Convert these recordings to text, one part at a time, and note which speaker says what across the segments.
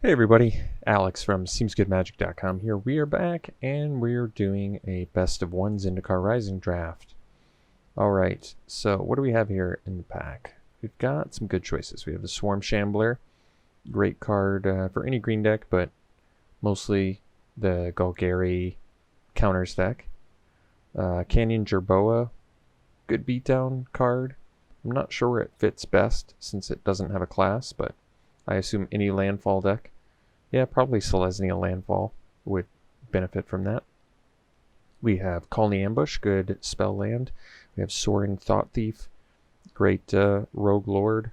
Speaker 1: Hey everybody, Alex from SeemsGoodMagic.com here. We are back and we're doing a best of one Zendikar Rising draft. Alright, so what do we have here in the pack? We've got some good choices. We have the Swarm Shambler, great card for any green deck, but mostly the Golgari counters deck. Canyon Jerboa, good beatdown card. I'm not sure where it fits best since it doesn't have a class, but I assume any landfall deck. Yeah, probably Selesnya Landfall would benefit from that. We have Colony Ambush, good spell land. We have Soaring Thought Thief, great Rogue Lord.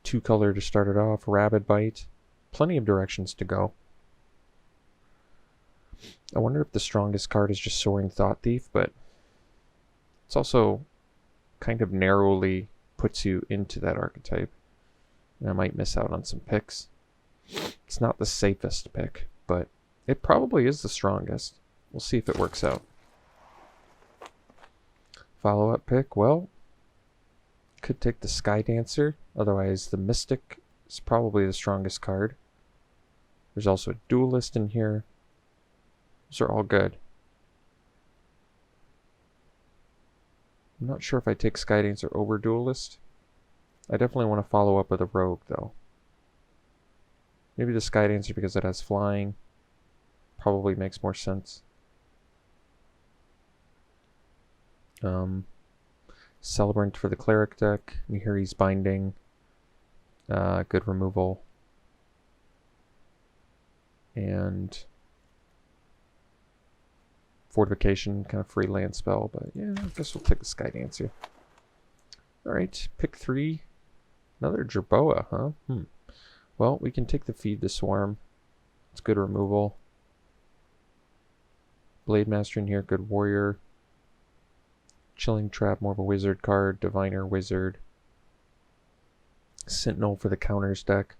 Speaker 1: 2-color to start it off, Rabid Bite. Plenty of directions to go. I wonder if the strongest card is just Soaring Thought Thief, but it's also kind of narrowly puts you into that archetype. And I might miss out on some picks. It's not the safest pick, but it probably is the strongest. We'll see if it works out. Follow-up pick, well, could take the Sky Dancer. Otherwise, the Mystic is probably the strongest card. There's also a Duelist in here. Those are all good. I'm not sure if I take Sky Dancer over Duelist. I definitely want to follow up with a Rogue, though. Maybe the Sky Dancer because it has flying. Probably makes more sense. Celebrant for the Cleric deck. Nihiri's Binding. Good removal. And Fortification, kind of free land spell, but yeah, I guess we'll take the Sky Dancer. Alright, pick 3. Another Jerboa, huh? Well, we can take the Feed the Swarm. It's good removal. Blade Master in here, good warrior. Chilling Trap, more of a wizard card. Diviner, wizard. Sentinel for the counters deck.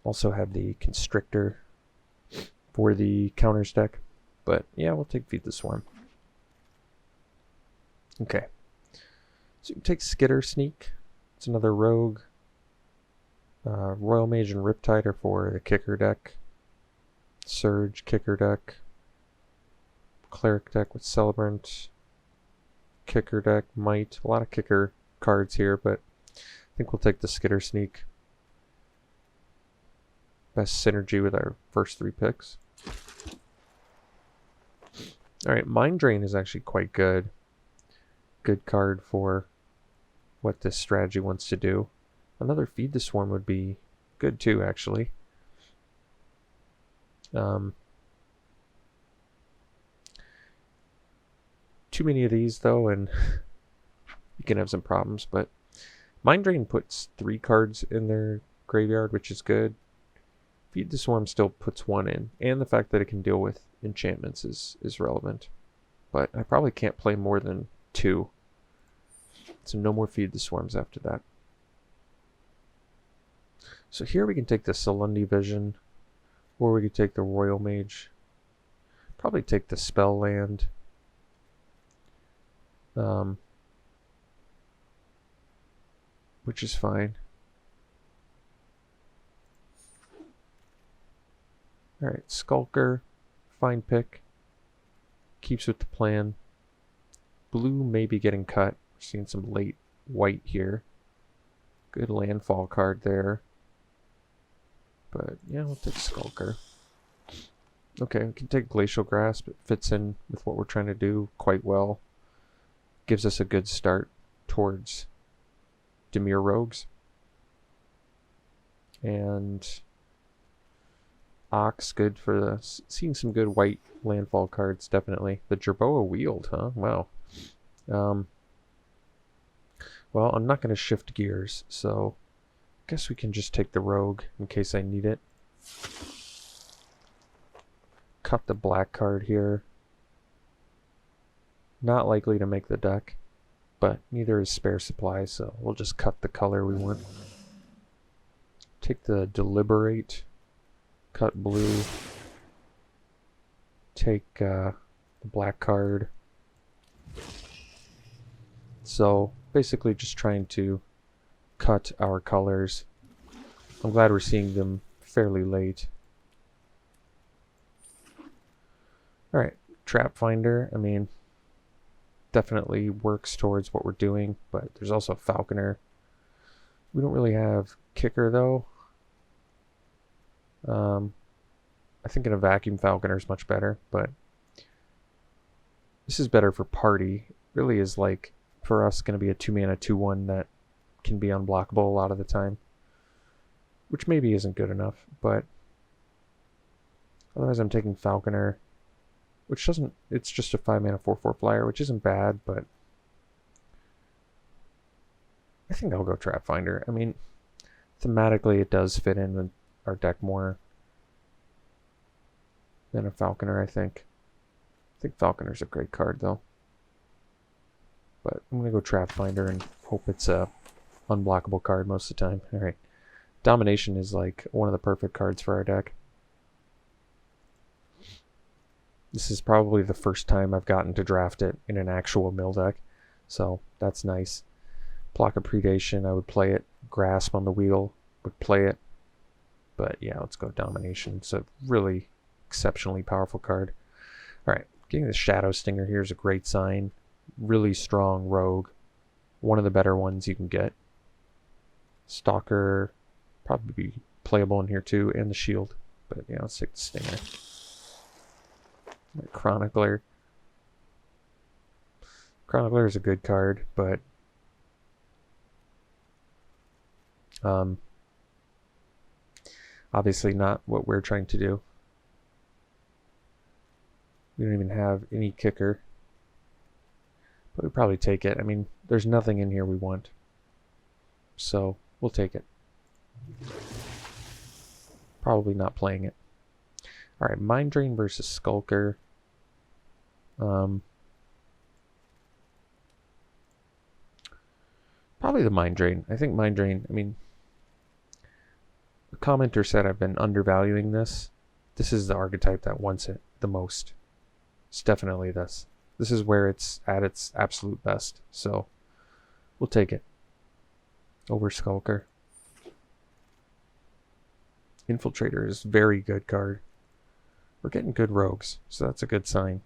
Speaker 1: Also have the Constrictor for the counters deck. But yeah, we'll take Feed the Swarm. Okay. So you can take Skitter Sneak. It's another rogue. Royal Mage and Riptide are for the kicker deck. Surge, kicker deck. Cleric deck with Celebrant. Kicker deck, Might. A lot of kicker cards here, but I think we'll take the Skitter Sneak. Best synergy with our first 3 picks. Alright, Mind Drain is actually quite good. Good card for what this strategy wants to do. Another Feed the Swarm would be good too, actually. Too many of these though, and you can have some problems, but Mind Drain puts 3 cards in their graveyard, which is good. Feed the Swarm still puts 1 in, and the fact that it can deal with enchantments is relevant. But I probably can't play more than 2. So no more Feed the Swarms after that. So here we can take the Salundi Vision, or we could take the Royal Mage. Probably take the Spell Land. Which is fine. Alright, Skulker, fine pick. Keeps with the plan. Blue may be getting cut. We're seeing some late white here. Good landfall card there. But yeah, we'll take Skulker. Okay, we can take Glacial Grasp. It fits in with what we're trying to do quite well. Gives us a good start towards Dimir Rogues. And Ox, good for the... Seeing some good white landfall cards, definitely. The Jerboa Wield, huh? Wow. Well, I'm not going to shift gears, so I guess we can just take the Rogue in case I need it. Cut the black card here. Not likely to make the deck, but neither is Spare Supply, so we'll just cut the color we want. Take the Deliberate. Cut blue. Take the black card. So basically just trying to cut our colors I'm glad we're seeing them fairly late. Alright, Trap Finder, I mean, definitely works towards what we're doing, but there's also Falconer. We don't really have Kicker, though. I think in a vacuum Falconer is much better, but this is better for party. It really is like, for us, going to be a 2-mana 2/1 that can be unblockable a lot of the time, which maybe isn't good enough, but otherwise I'm taking Falconer, which doesn't, it's just a 5-mana 4/4 flyer, which isn't bad, but I think I'll go Trap Finder. I mean, thematically it does fit in with our deck more than a Falconer, I think. I think Falconer's a great card, though. But I'm going to go Trap Finder and hope it's a unblockable card most of the time. Alright. Domination is like one of the perfect cards for our deck. This is probably the first time I've gotten to draft it in an actual mill deck, so that's nice. Block of Predation, I would play it. Grasp on the wheel, would play it. But yeah, let's go Domination. It's a really exceptionally powerful card. Alright, getting the Shadow Stinger here is a great sign. Really strong rogue. One of the better ones you can get. Stalker, probably be playable in here too, and the shield. But yeah, let's take the Stinger. Chronicler. Chronicler is a good card, but obviously not what we're trying to do. We don't even have any kicker, but we probably take it. I mean, there's nothing in here we want, so we'll take it. Probably not playing it. Alright, Mind Drain versus Skulker. Probably the Mind Drain. I think Mind Drain, I mean, the commenter said I've been undervaluing this. This is the archetype that wants it the most. It's definitely this. This is where it's at its absolute best. So, we'll take it. Over Skulker. Infiltrator is a very good card. We're getting good rogues, so that's a good sign.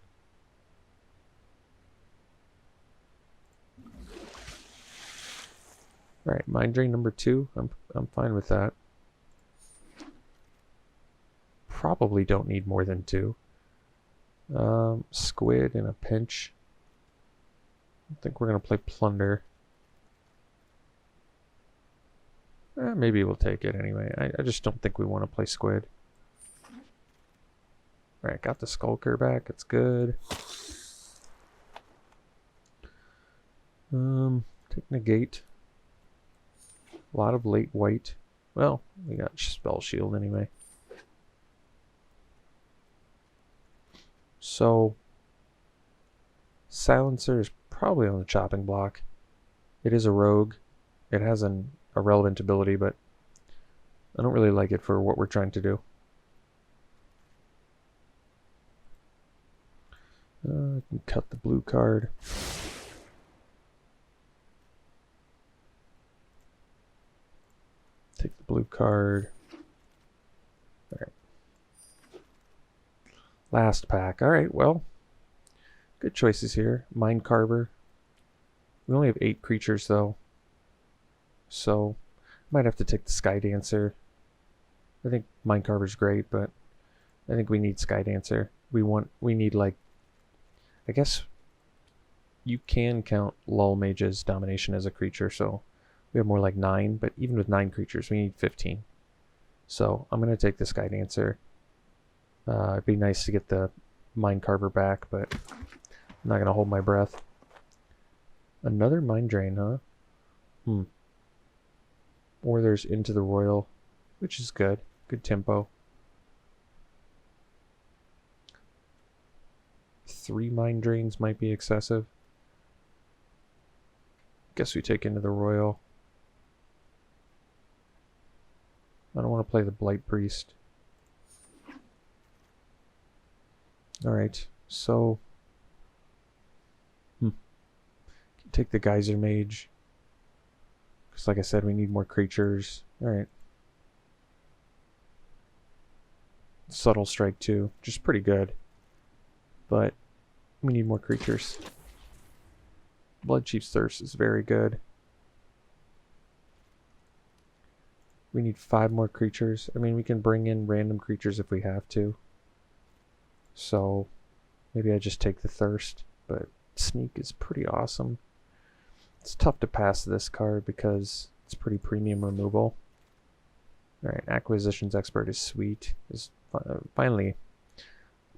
Speaker 1: Alright, Mind Drain number 2. I'm fine with that. Probably don't need more than 2. Squid in a pinch. I think we're going to play Plunder. Maybe we'll take it anyway. I just don't think we want to play Squid. Alright, got the Skulker back. It's good. Take Negate. A lot of late white. Well, we got Spell Shield anyway. So, Silencer is probably on the chopping block. It is a rogue. It has a relevant ability, but I don't really like it for what we're trying to do. I can cut the blue card. Take the blue card. Alright. Last pack. Alright, well, good choices here. Mind Carver. We only have 8 creatures, though. So, might have to take the Sky Dancer. I think Mind Carver's great, but I think we need Sky Dancer. We need, like, I guess you can count Lull Mage's Domination as a creature, so we have more like 9, but even with 9 creatures, we need 15. So I'm going to take the Sky Dancer. It'd be nice to get the Mind Carver back, but I'm not going to hold my breath. Another Mind Drain, huh? Or there's Into the Royal, which is good. Good tempo. 3 Mind Drains might be excessive. Guess we take Into the Royal. I don't want to play the Blight Priest. Alright, so take the Geyser Mage. Because like I said, we need more creatures. Alright. Subtle Strike too, just pretty good. But we need more creatures. Bloodchief's Thirst is very good. We need 5 more creatures. I mean, we can bring in random creatures if we have to. So maybe I just take the Thirst, but Sneak is pretty awesome. It's tough to pass this card because it's pretty premium removal. Alright, Acquisitions Expert is sweet. Is finally a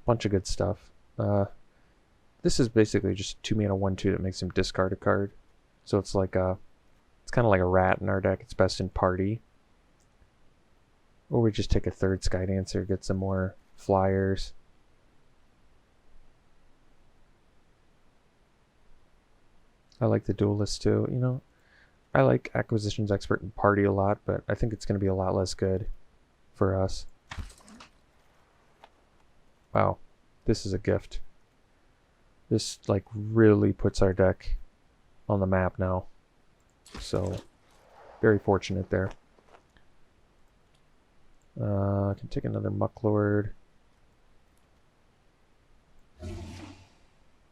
Speaker 1: bunch of good stuff. This is basically just 2 mana 1/2 that makes him discard a card. So it's like it's kind of like a rat in our deck. It's best in party. Or we just take a 3rd Sky Dancer, get some more flyers. I like the Duelist too. You know, I like Acquisitions Expert in party a lot, but I think it's going to be a lot less good for us. Wow, this is a gift. This like really puts our deck on the map now. So very fortunate there. I can take another Mucklord.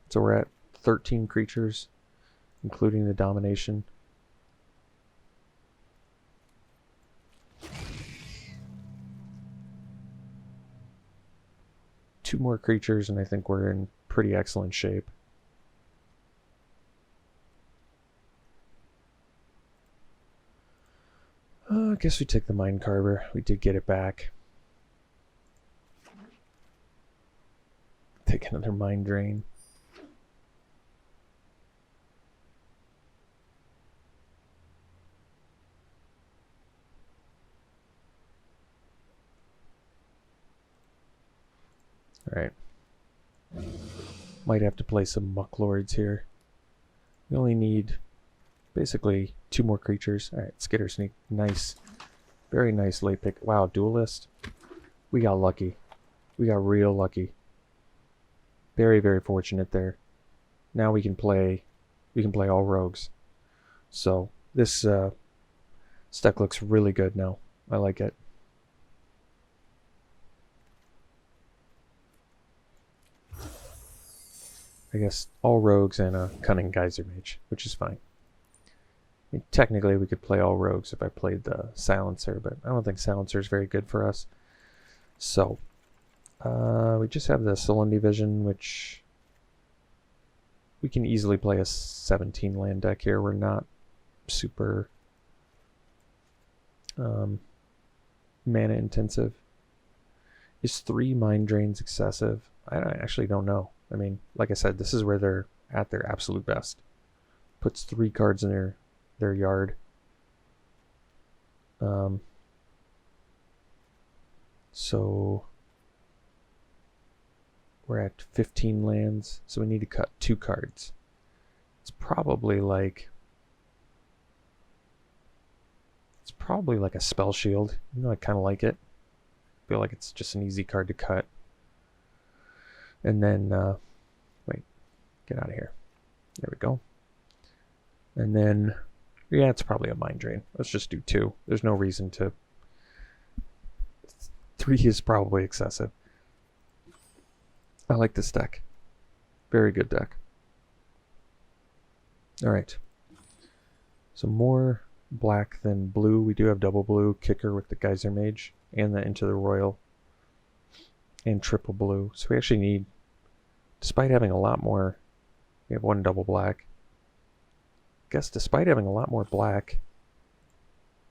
Speaker 1: So we're at 13 creatures, including the Domination. Two more creatures, and I think we're in pretty excellent shape. I guess we take the Mind Carver. We did get it back. Take another Mind Drain. Alright. Might have to play some Mucklords here. We only need basically 2 more creatures. Alright, Skitter Sneak. Nice. Very nice late pick. Wow, Duelist. We got lucky. We got real lucky. Very, very fortunate there. Now we can play all rogues. So this deck looks really good now. I like it. I guess all rogues and a Cunning Geyser Mage, which is fine. I mean, technically, we could play all rogues if I played the Silencer, but I don't think Silencer is very good for us. So, we just have the Solemnity Vision, which we can easily play a 17 land deck here. We're not super mana intensive. Is 3 Mind Drains excessive? I actually don't know. I mean, like I said, this is where they're at their absolute best. Puts 3 cards in their yard. So we're at 15 lands, so we need to cut 2 cards. It's probably like a Spell Shield. You know, I kind of like it. I feel like it's just an easy card to cut. And then, wait, get out of here. There we go. And then, yeah, it's probably a Mind Drain. Let's just do 2. There's no reason to. 3 is probably excessive. I like this deck. Very good deck. Alright. So more black than blue. We do have double blue kicker with the Geyser Mage and the Into the Royal. And triple blue. So we actually need, despite having a lot more, we have 1 double black. I guess despite having a lot more black,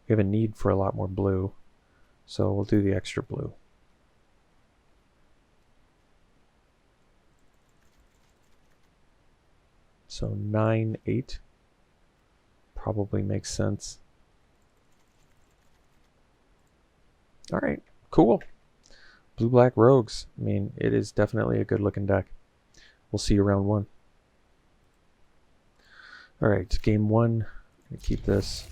Speaker 1: we have a need for a lot more blue. So we'll do the extra blue. So 9, 8 probably makes sense. Alright, cool. Blue-black rogues. I mean, it is definitely a good-looking deck. We'll see you round 1. Alright, game 1. I'm going to keep this.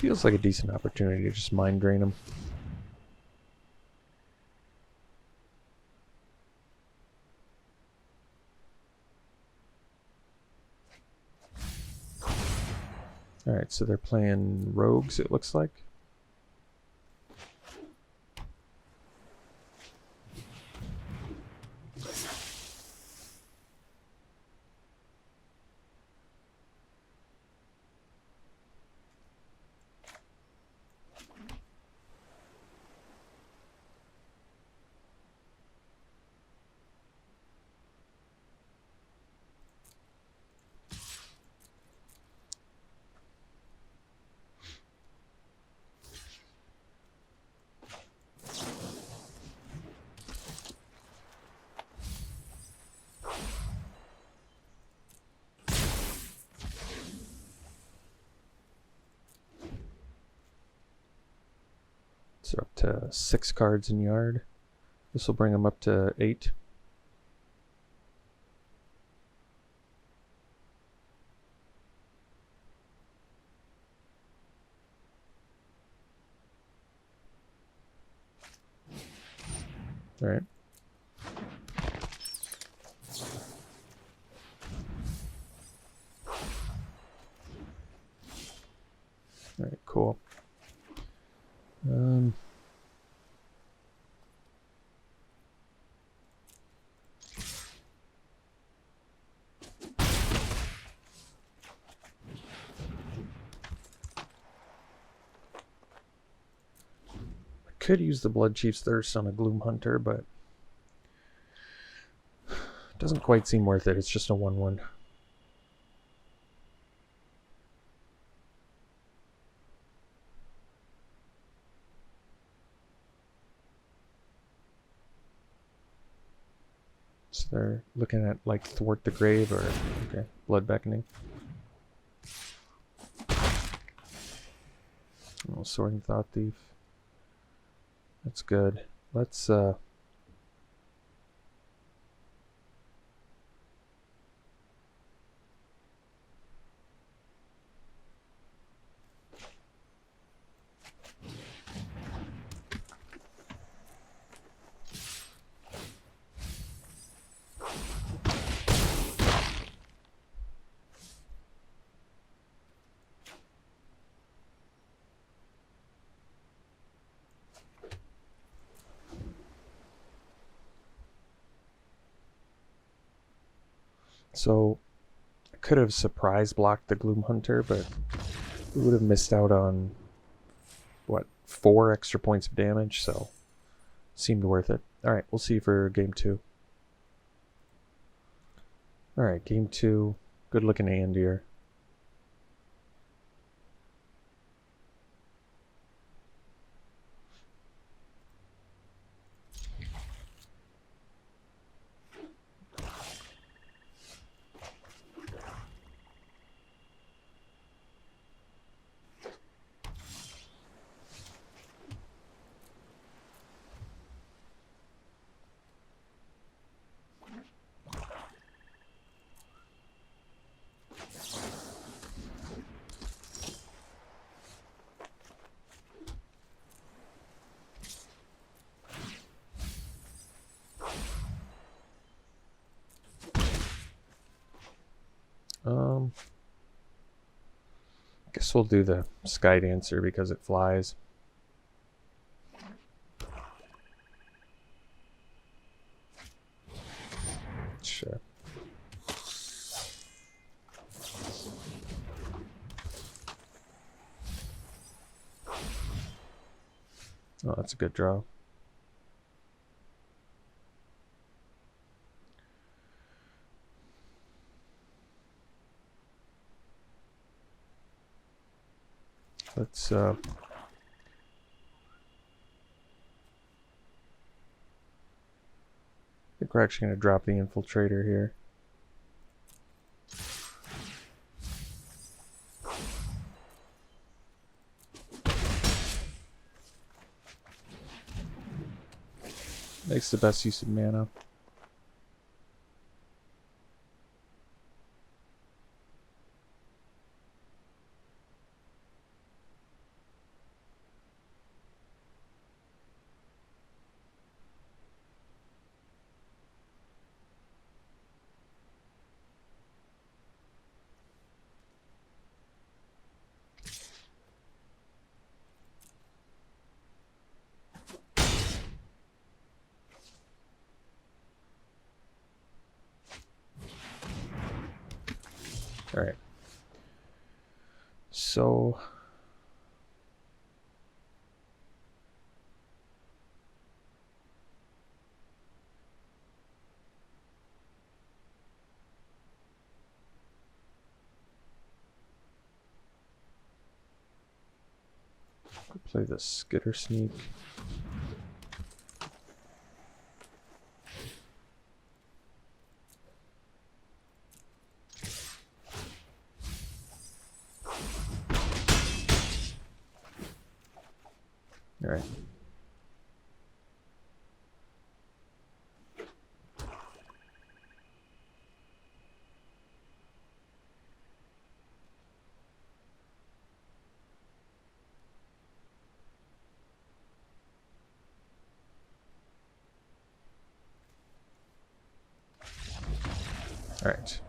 Speaker 1: Feels like a decent opportunity to just mind drain them. Alright, so they're playing rogues, it looks like. So up to 6 cards in yard. This will bring them up to 8. All right. All right, cool. Could use the Blood Chief's Thirst on a Gloom Hunter, but it doesn't quite seem worth it. It's just a 1/1. So they're looking at like Thwart the Grave or okay, Blood Beckoning. Oh, Soaring Thought Thief. That's good. Let's so I could have surprise blocked the Gloom Hunter, but we would have missed out on what, 4 extra points of damage, so seemed worth it. Alright, we'll see for game 2. Alright, game 2. Good looking hand here. Guess we'll do the Sky Dancer because it flies. Sure. Oh, that's a good draw. Let's I think we're actually going to drop the Infiltrator here. Makes the best use of mana. Alright. So... play the Skitter Sneak. All right. All right.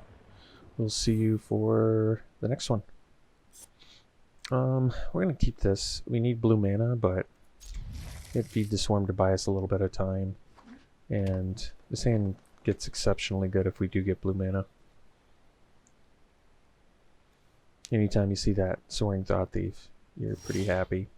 Speaker 1: We'll see you for the next one. We're gonna keep this. We need blue mana, but it feed the swarm to buy us a little bit of time, and this hand gets exceptionally good if we do get blue mana. Anytime you see that Soaring Thought Thief, you're pretty happy.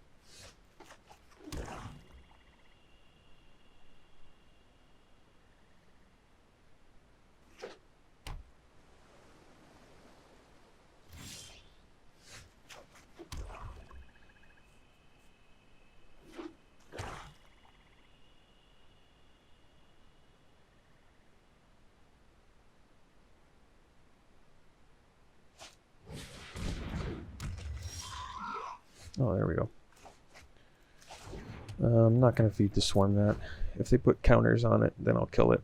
Speaker 1: Oh, there we go. I'm not going to feed the swarm that. If they put counters on it, then I'll kill it.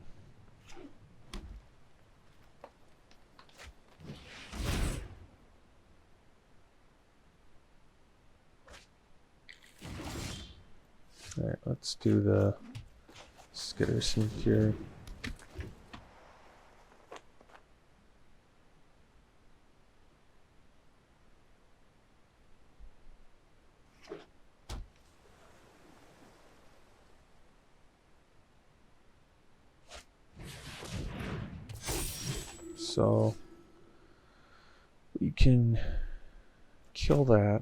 Speaker 1: Alright, let's do the Skitter Sneak here. So we can kill that.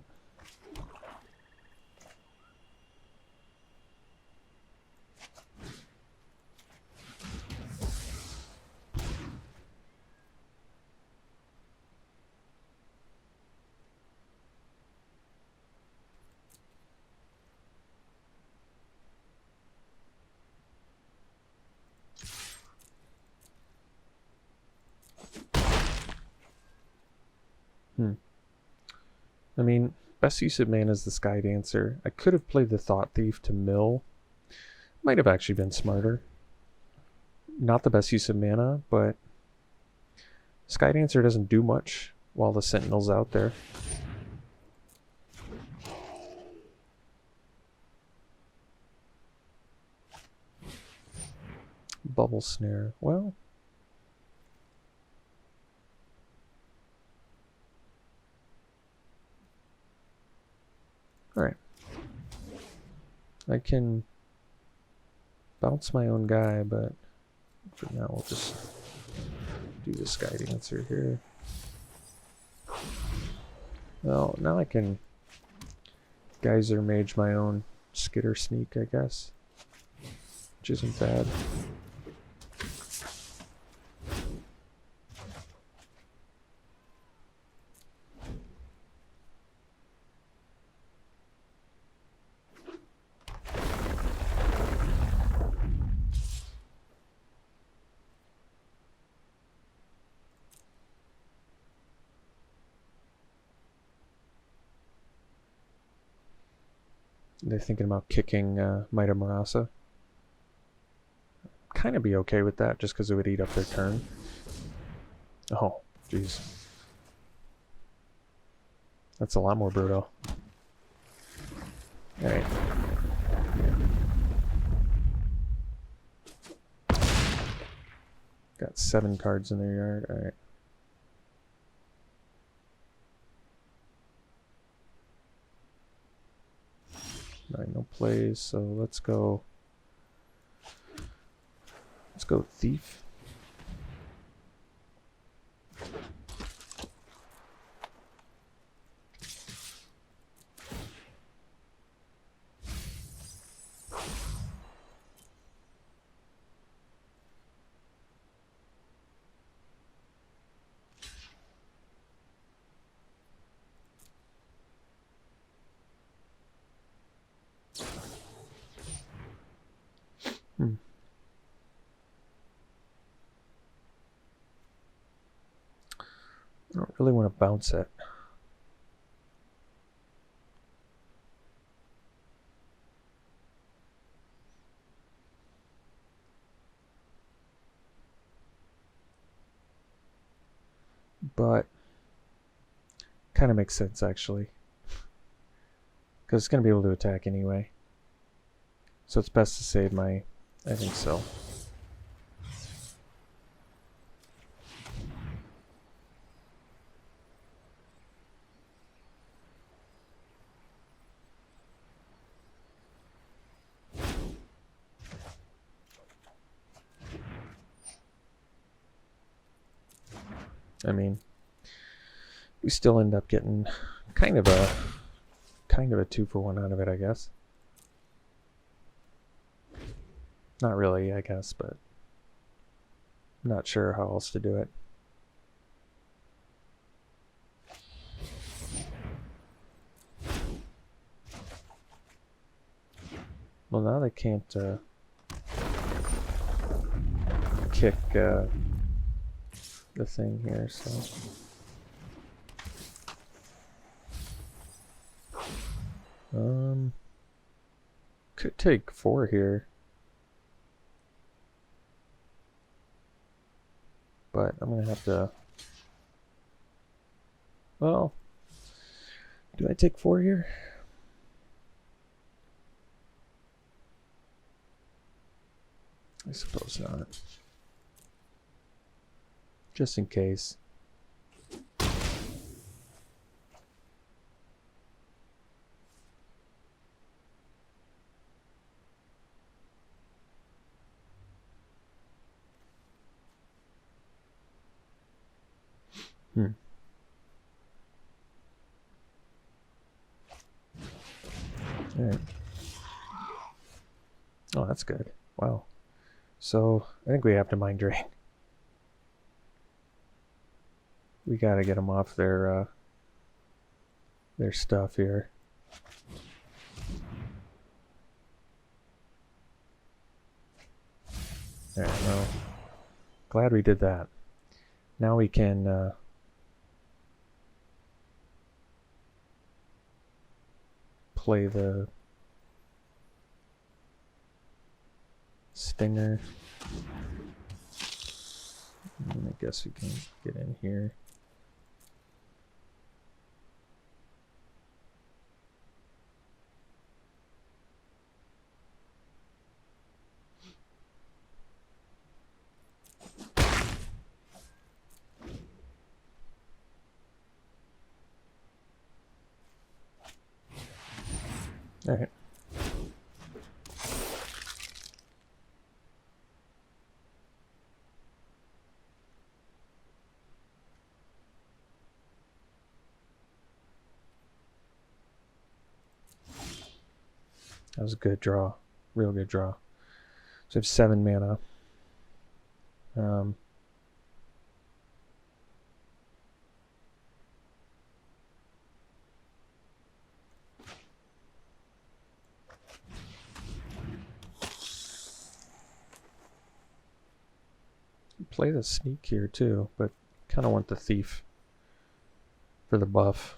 Speaker 1: I mean, best use of mana is the Sky Dancer. I could have played the Thought Thief to mill. Might have actually been smarter. Not the best use of mana, but Sky Dancer doesn't do much while the Sentinel's out there. Bubble Snare. Well... Alright. I can bounce my own guy, but for now we'll just do the Sky Dancer here. Well, now I can Geyser Mage my own Skitter Sneak, I guess. Which isn't bad. They're thinking about kicking Might of Marasa. Kind of be okay with that, just because it would eat up their turn. Oh, jeez. That's a lot more brutal. Alright. Got 7 cards in their yard. Alright. No plays, so let's go Thief. really want to bounce it. But kind of makes sense actually, because it's going to be able to attack anyway. So it's best to save my, I think so. I mean, we still end up getting kind of a 2-for-1 out of it, I guess. Not really, I guess, but I'm not sure how else to do it. Well, now they can't kick the thing here, so. Could take 4 here. But I'm gonna have to, well, do I take 4 here? I suppose not. Just in case. Alright. Oh, that's good. Wow. So, I think we have to mind drain. We gotta get them off their stuff here. There, well, glad we did that. Now we can play the stinger. And I guess we can get in here. All right. That was a good draw. Real good draw. So I have 7 mana. Play the sneak here too, but kind of want the thief for the buff.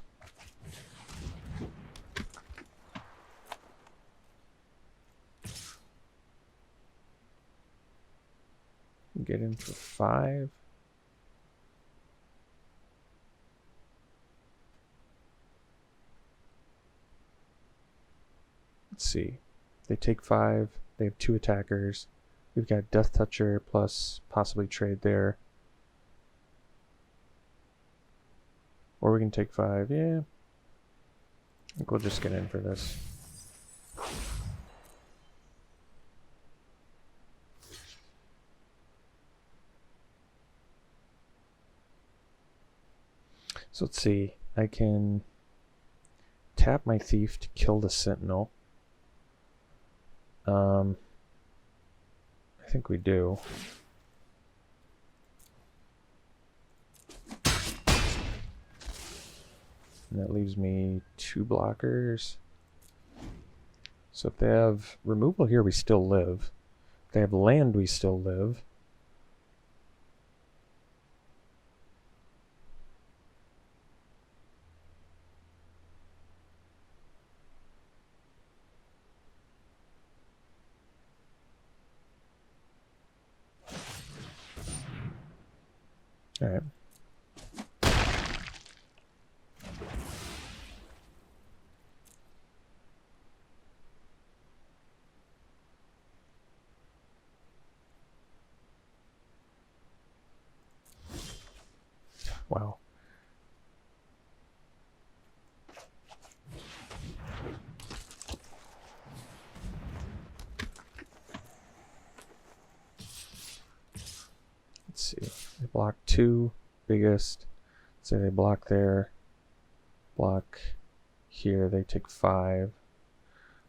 Speaker 1: Get in for 5. Let's see. They take 5. They have 2 attackers. We've got Death Toucher plus possibly trade there. Or we can take 5. Yeah. I think we'll just get in for this. So let's see. I can tap my thief to kill the sentinel. I think we do. And that leaves me 2 blockers. So if they have removal here, we still live. If they have land, we still live. Wow. Let's see. They block 2, biggest. Say they block there. Block here. They take 5.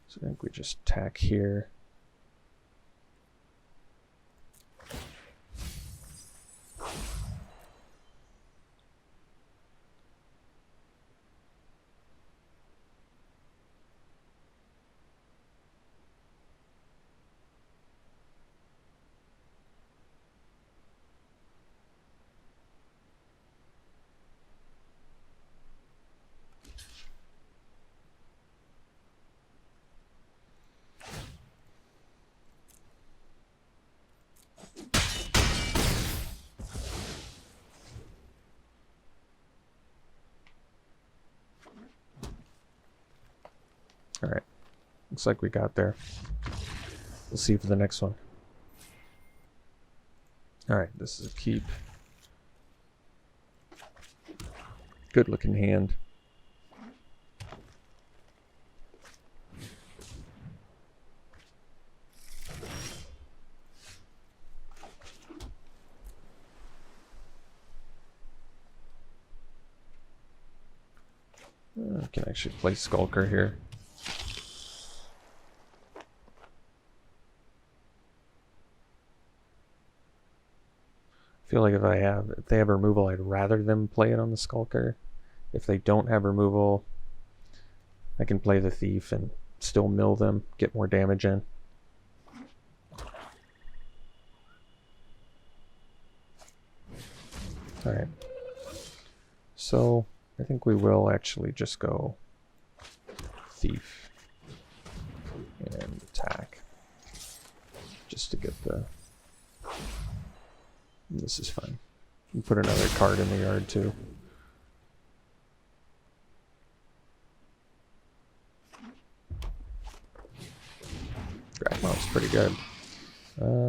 Speaker 1: So I think we just attack here. Alright. Looks like we got there. We'll see for the next one. Alright, this is a keep. Good looking hand. I can actually play Skulker here. I feel like if they have removal, I'd rather them play it on the Skulker. If they don't have removal, I can play the Thief and still mill them, get more damage in. Alright. So I think we will actually just go Thief and attack. Just to get the... This is fine. You can put another card in the yard too. Gragmop's pretty good.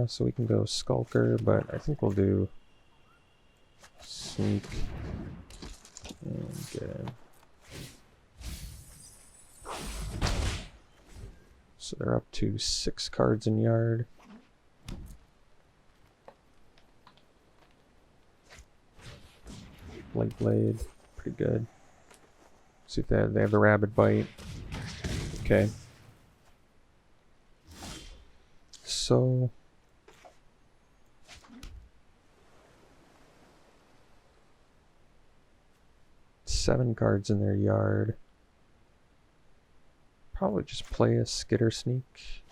Speaker 1: So we can go Skulker, but I think we'll do Sneak and get in. So they're up to 6 cards in yard. Blade, pretty good. See if they have the Rabid Bite. Okay. So seven cards in their yard. Probably just play a Skitter Sneak.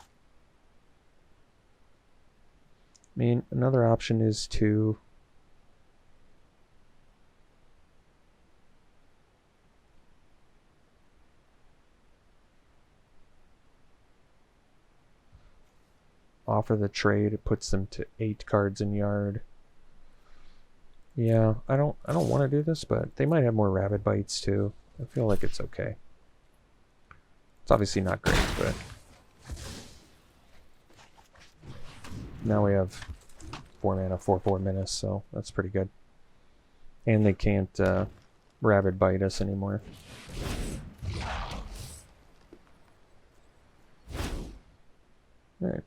Speaker 1: I mean, another option is to offer the trade. It puts them to 8 cards in yard. Yeah, I don't want to do this, but they might have more Rabid Bites too. I feel like it's okay. It's obviously not great, but now we have 4 mana, 4/4 Menace, so that's pretty good. And they can't Rabid Bite us anymore. Alright.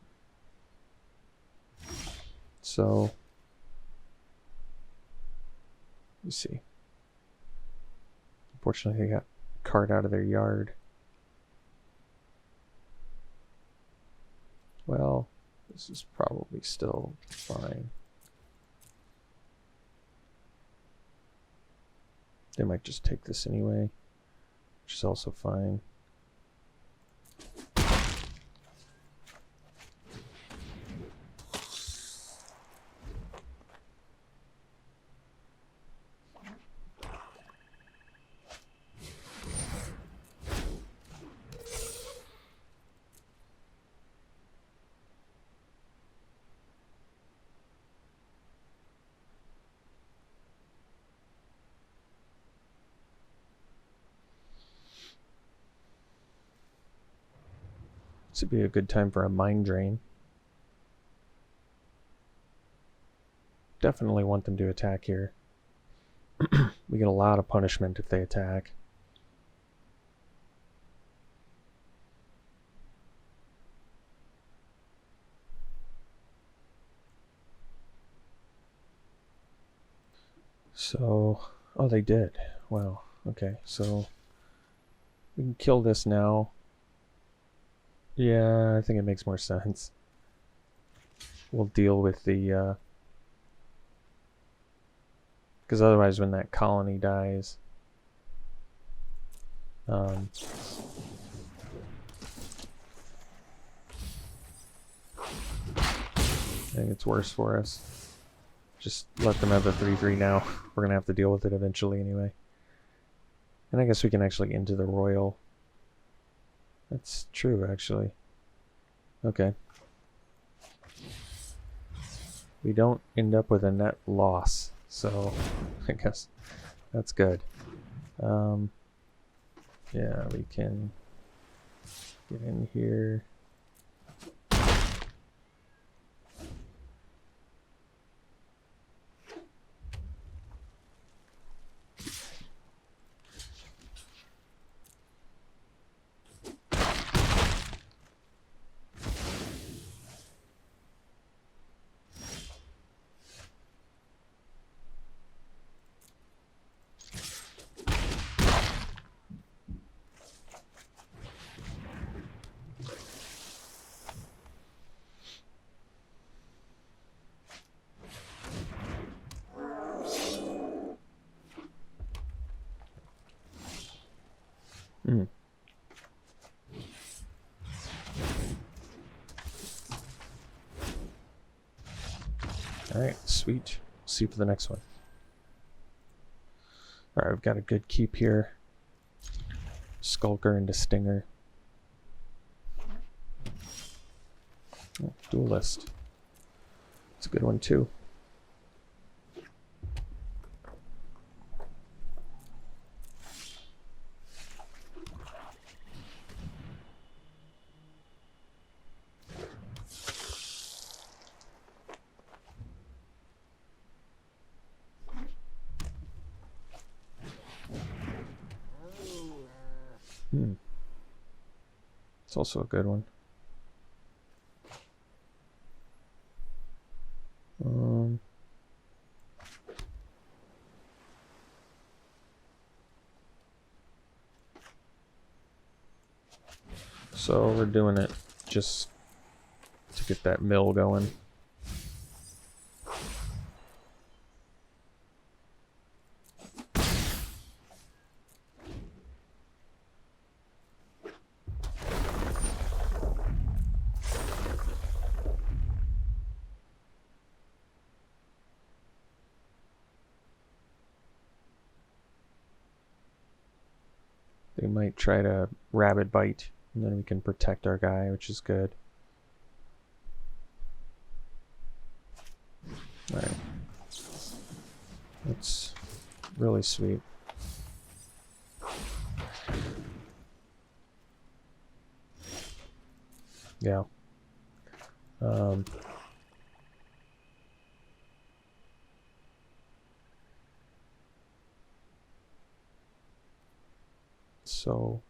Speaker 1: So, let me see. Unfortunately, they got a card out of their yard. Well, this is probably still fine. They might just take this anyway, which is also fine. This would be a good time for a Mind Drain. Definitely want them to attack here. We get a lot of punishment if they attack. So, oh, they did. Wow. Okay, so we can kill this now. Yeah, I think it makes more sense. We'll deal with the because otherwise when that colony dies, I think it's worse for us. Just let them have the 3/3 now. We're gonna have to deal with it eventually anyway. And I guess we can actually into the royal. That's true, actually. Okay. We don't end up with a net loss, so I guess that's good. Yeah, we can get in here. Alright, sweet. See for the next one. Alright, we've got a good keep here. Skulker into Stinger. Oh, Duelist. It's a good one too. It's also a good one. So we're doing it just to get that mill going. They might try to rabbit bite, and then we can protect our guy, which is good. Alright. That's really sweet. Yeah. So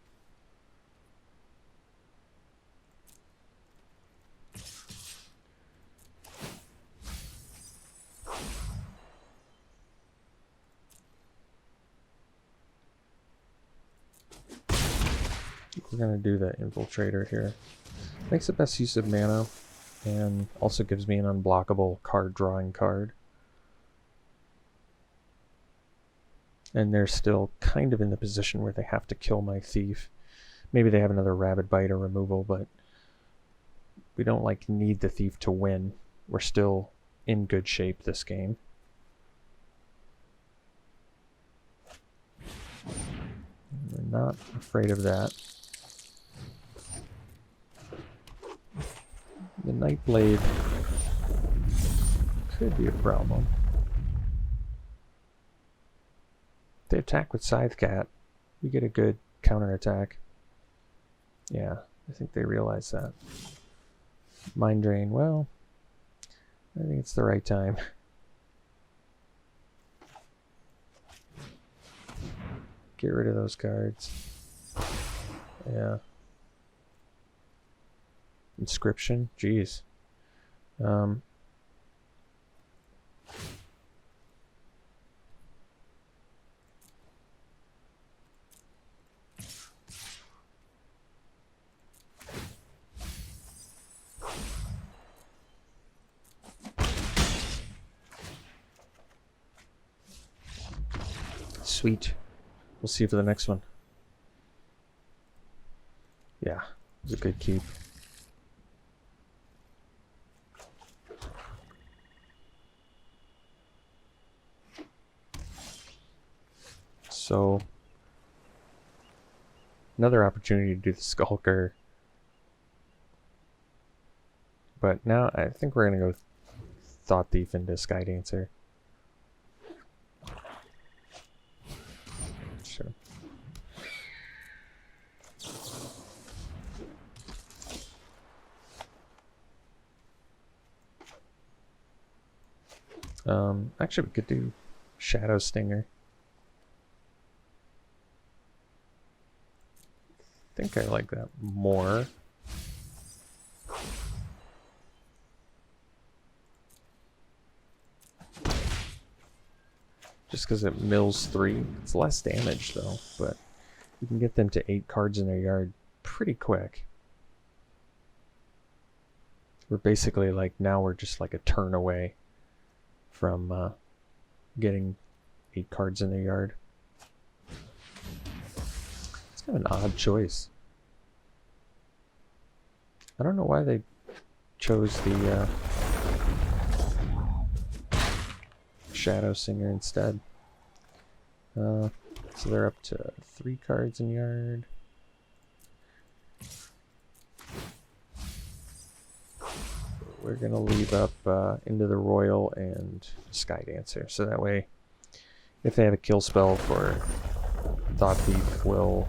Speaker 1: we're gonna do the infiltrator here. Makes the best use of mana and also gives me an unblockable card drawing card. And they're still kind of in the position where they have to kill my thief. Maybe they have another rabbit bite or removal, but we don't like need the thief to win. We're still in good shape this game. We're not afraid of that. The Nightblade could be a problem. They attack with Scythecat. We get a good counterattack. Yeah, I think they realize that. Mind Drain, well, I think it's the right time. Get rid of those cards. Yeah. Inscription? Jeez. Sweet. We'll see for the next one. Yeah, it was a good keep. So, another opportunity to do the Skulker. But now I think we're going to go Thought Thief into Sky Dancer. Sure. Actually, we could do Shadow Stinger. I think I like that more. Just because it mills 3. It's less damage though, but you can get them to 8 cards in their yard pretty quick. We're basically like, now we're just like a turn away from getting 8 cards in their yard. It's kind of an odd choice. I don't know why they chose the Shadow Singer instead. So they're up to 3 cards in yard. We're gonna leave up Into the Royal and Sky Dancer, so that way if they have a kill spell for Thought Thief, we'll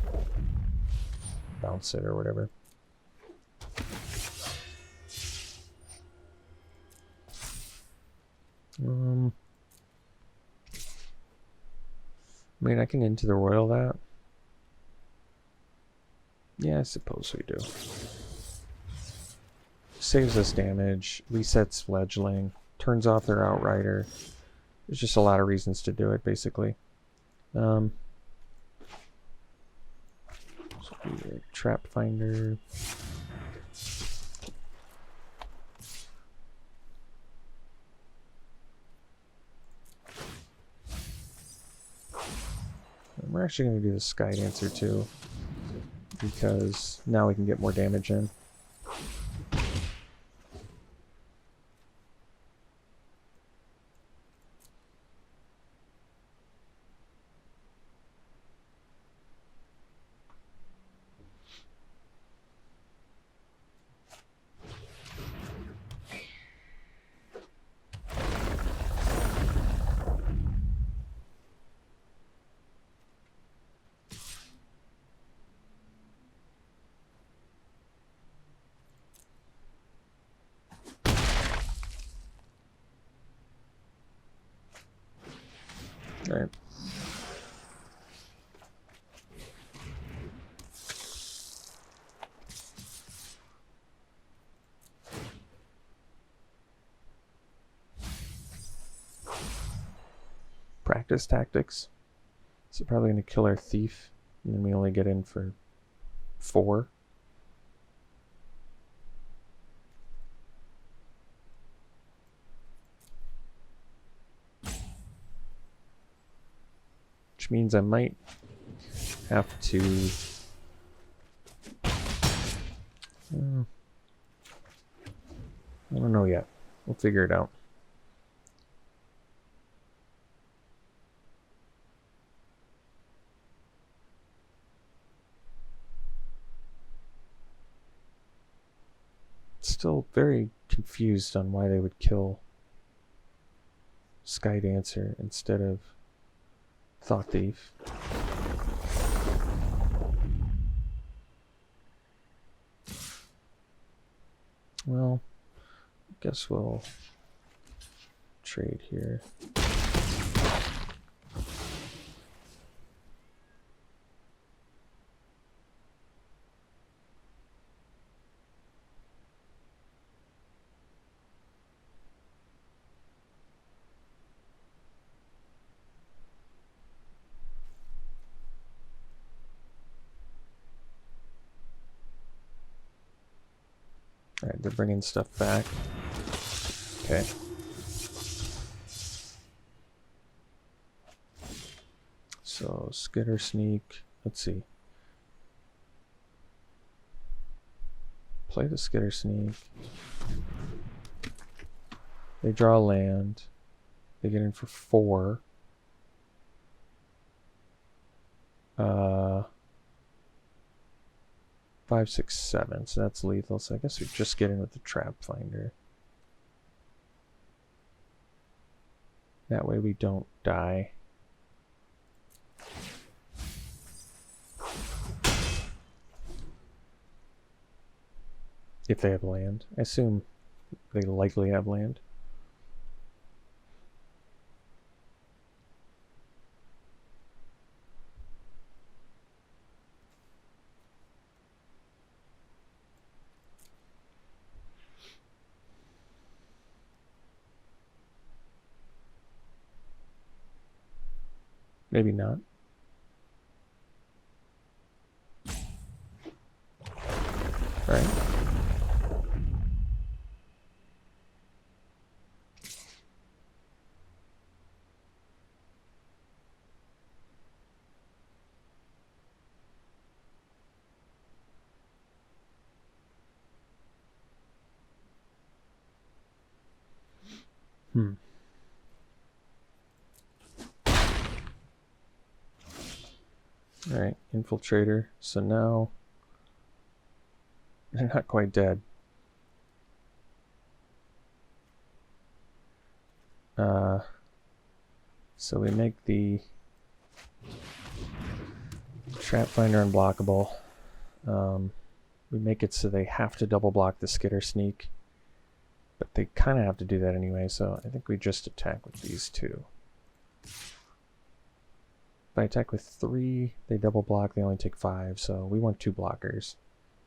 Speaker 1: bounce it or whatever. I mean, I can Into the Royal that. Yeah, I suppose we do. Saves us damage, resets Fledgling, turns off their Outrider. There's just a lot of reasons to do it, basically. So Trap Finder. And we're actually going to do the Sky Dancer too, because now we can get more damage in. All right. Practice tactics. So probably going to kill our thief, and then we only get in for 4. Which means I might have to... I don't know yet. We'll figure it out. Still very confused on why they would kill Sky Dancer instead of Thought Thief. Well, I guess we'll trade here. Alright, they're bringing stuff back. Okay. So, skitter sneak. Let's see. Play the skitter sneak. They draw land. They get in for 4. 5, 6, 7. So that's lethal. So I guess we just get in with the trap finder. That way we don't die. If they have land. I assume they likely have land. Maybe not. Right. Alright, infiltrator. So now they're not quite dead. So we make the trap finder unblockable. We make it so they have to double block the skitter sneak, but they kind of have to do that anyway, so I think we just attack with these 2. If I attack with 3, they double block, they only take 5, so we want 2 blockers.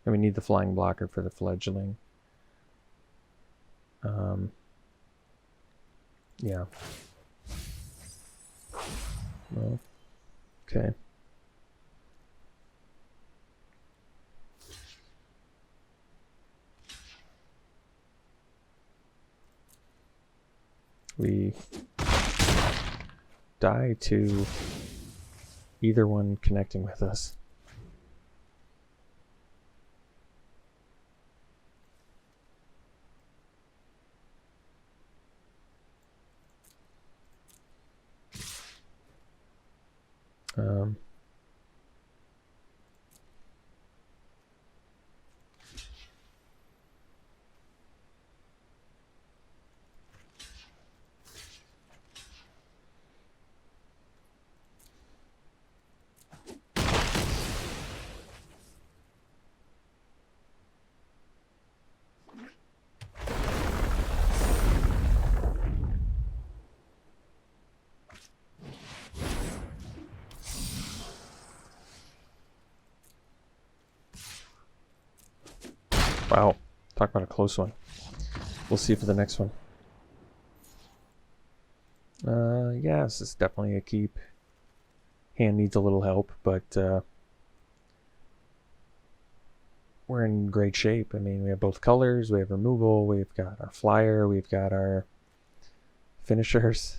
Speaker 1: And we need the flying blocker for the fledgling. Yeah. Well, okay. We die to either one connecting with us. Wow, talk about a close one. We'll see for the next one. Yeah, this is definitely a keep. Hand needs a little help, but we're in great shape. I mean, we have both colors, we have removal, we've got our flyer, we've got our finishers.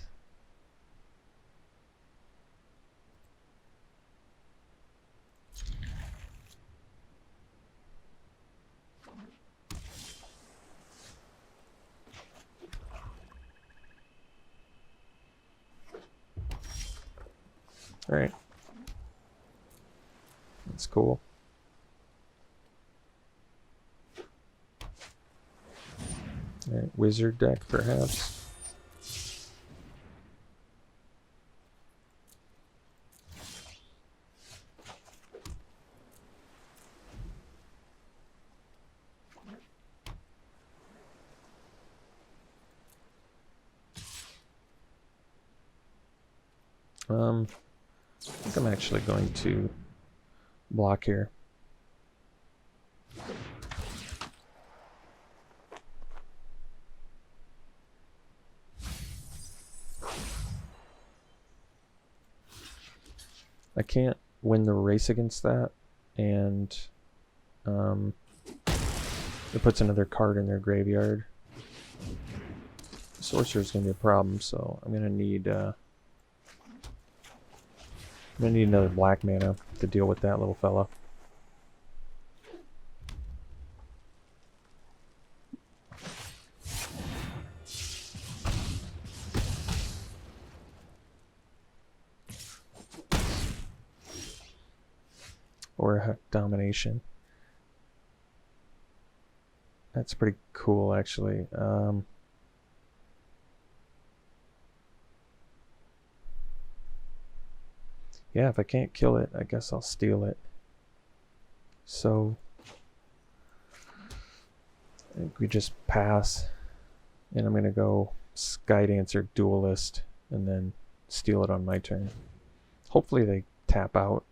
Speaker 1: All right. That's cool. All right, wizard deck perhaps. I think I'm actually going to block here. I can't win the race against that, and It puts another card in their graveyard. Sorcerer is going to be a problem, so I'm going to need another black mana to deal with that little fella. Or domination. That's pretty cool, actually. Yeah, if I can't kill it, I guess I'll steal it. So I think we just pass, and I'm gonna go Skydancer Duelist and then steal it on my turn. Hopefully they tap out,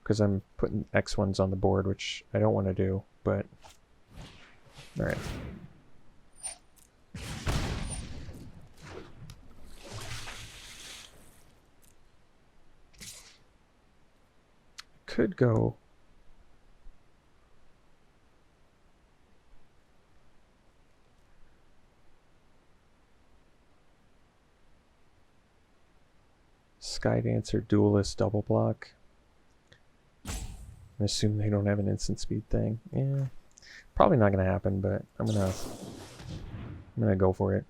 Speaker 1: because I'm putting X1s on the board, which I don't want to do, but alright. Could go Skydancer Duelist double block. I assume they don't have an instant speed thing. Yeah, probably not gonna happen, but I'm gonna go for it.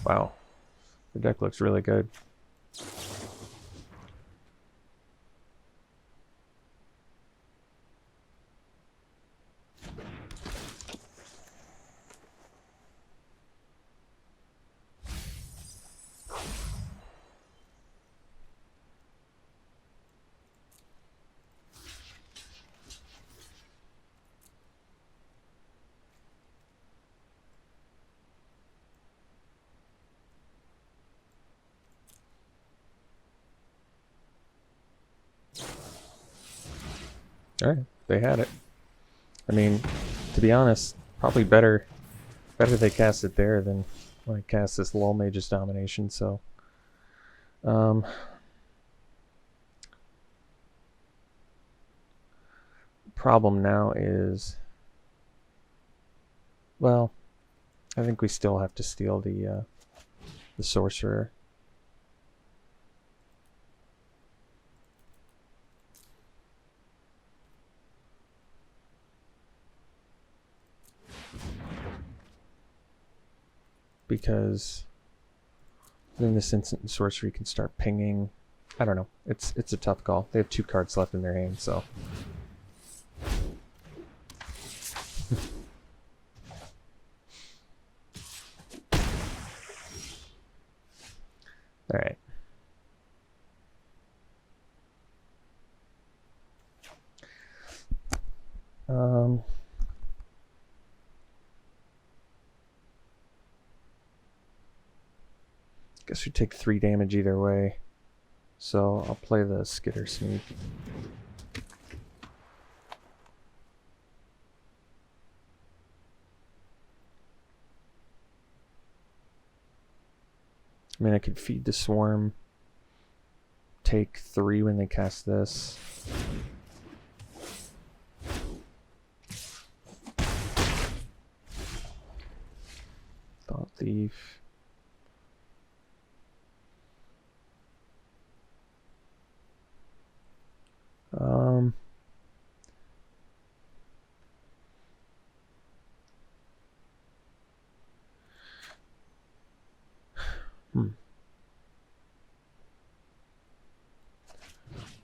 Speaker 1: Wow, the deck looks really good. Alright, they had it. I mean, to be honest, probably better they cast it there than when I cast this Lull Mage's Domination, so problem now is, well, I think we still have to steal the Sorcerer. Because then this instant sorcery can start pinging. I don't know. It's a tough call. They have 2 cards left in their hand, so. All right. Guess we take 3 damage either way. So I'll play the Skitter Sneak. I mean, I could feed the Swarm, take 3 when they cast this. Thought Thief.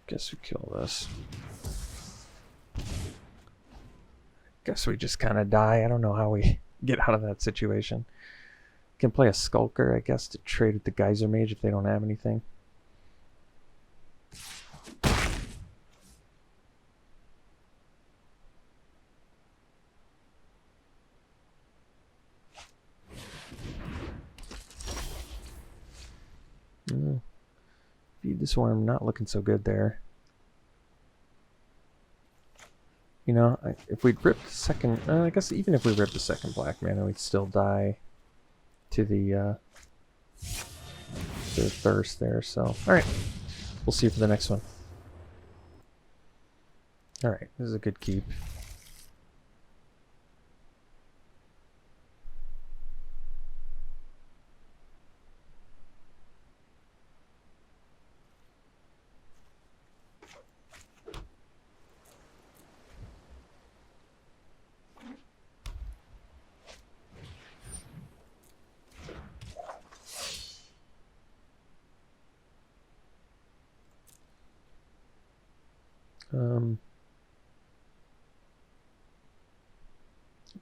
Speaker 1: Guess we kill this. Guess we just kind of die. I don't know how we get out of that situation. Can play a Skulker, I guess, to trade with the Geyser Mage if they don't have anything. Feed the Swarm, not looking so good there. You know, if we'd ripped the second, I guess even if we ripped the second black mana, we'd still die to the their thirst there. So, alright. We'll see you for the next one. Alright, this is a good keep. I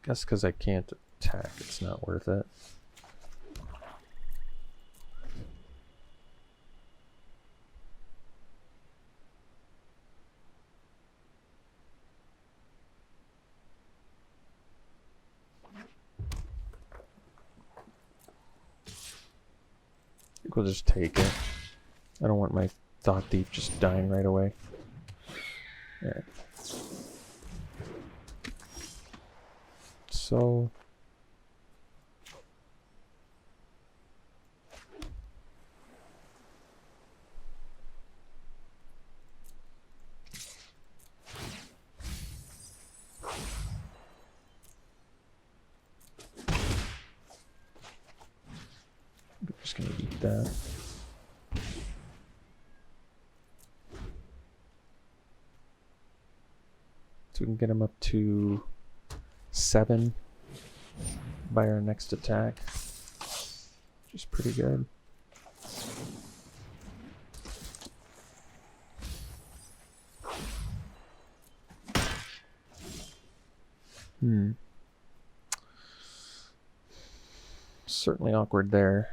Speaker 1: guess because I can't attack, it's not worth it. I think we'll just take it. I don't want my Thought Thief just dying right away. Alright. So I'm just gonna eat that. So we can get him up to 7 by our next attack, which is pretty good. Certainly awkward there.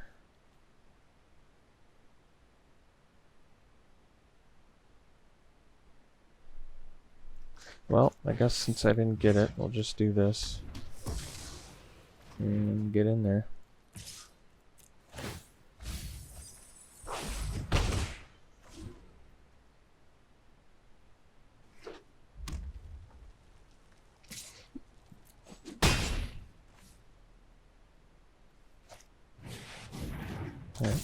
Speaker 1: Well, I guess since I didn't get it, we'll just do this. And get in there. Alright.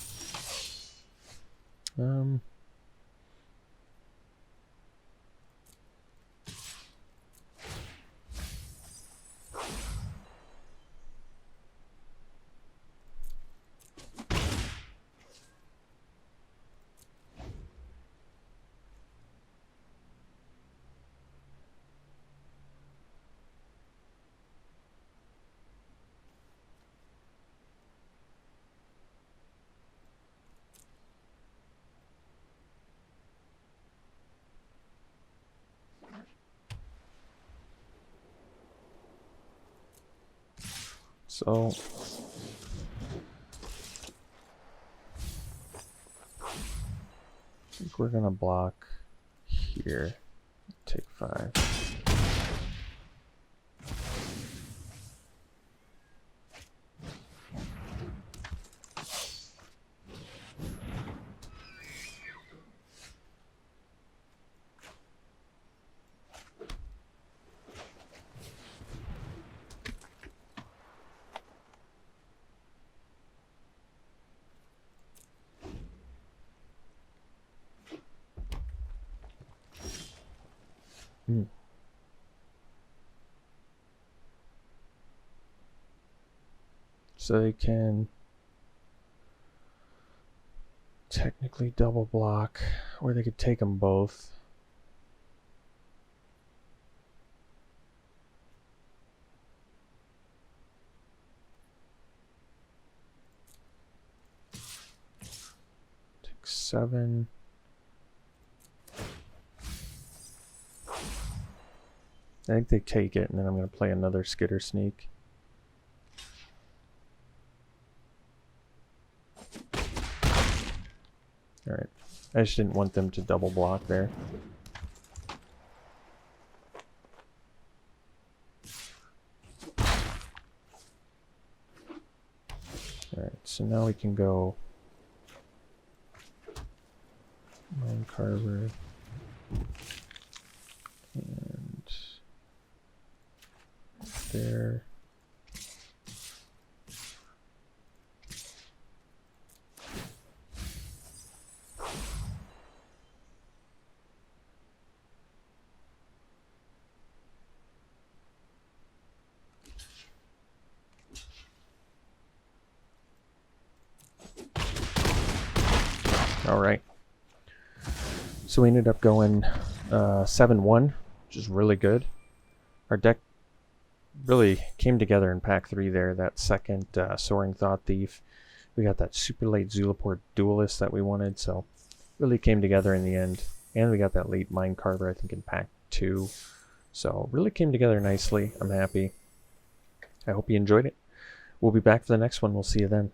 Speaker 1: So I think we're gonna block here. Take 5. So they can technically double block, or they could take them both. Take 7. I think they take it, and then I'm going to play another Skitter Sneak. Alright. I just didn't want them to double block there. Alright, so now we can go Mine Carver and there. Alright. So we ended up going 7-1, which is really good. Our deck really came together in pack 3 there. That second Soaring Thought Thief. We got that super late Zulaport Duelist that we wanted, so really came together in the end. And we got that late Mind Carver, I think, in pack 2. So really came together nicely. I'm happy. I hope you enjoyed it. We'll be back for the next one. We'll see you then.